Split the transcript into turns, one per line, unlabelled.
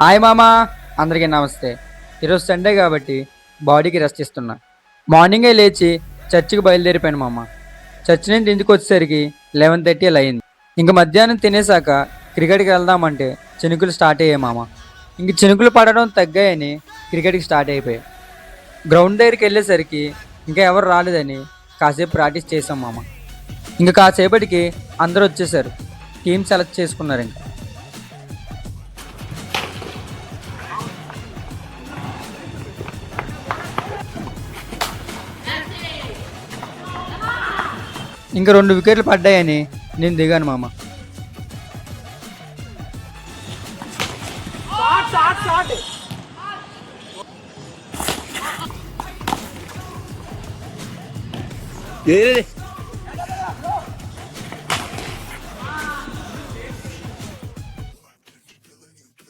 Hi మామా, అందరికీ నమస్తే. ఈరోజు సండే కాబట్టి బాడీకి రెస్ట్ ఇస్తున్నా. మార్నింగే లేచి చర్చికి బయలుదేరిపోయాను మామ. చర్చి నుంచి ఇంటికి వచ్చేసరికి 11:30 అలా అయింది. ఇంక మధ్యాహ్నం తినేసాక క్రికెట్కి వెళ్దామంటే చినుకులు స్టార్ట్ అయ్యాయి మామ. ఇంక చినుకులు పడడం తగ్గాయని క్రికెట్కి స్టార్ట్ అయిపోయాయి. గ్రౌండ్ దగ్గరికి వెళ్ళేసరికి ఇంకా ఎవరు రాలేదని కాసేపు ప్రాక్టీస్ చేసాం మామ. ఇంకా కాసేపటికి అందరూ వచ్చేసారు. టీం సెలెక్ట్ చేసుకున్నారు. ఇంకా 2 వికెట్లు పడ్డాయని నేను దిగాను మామ.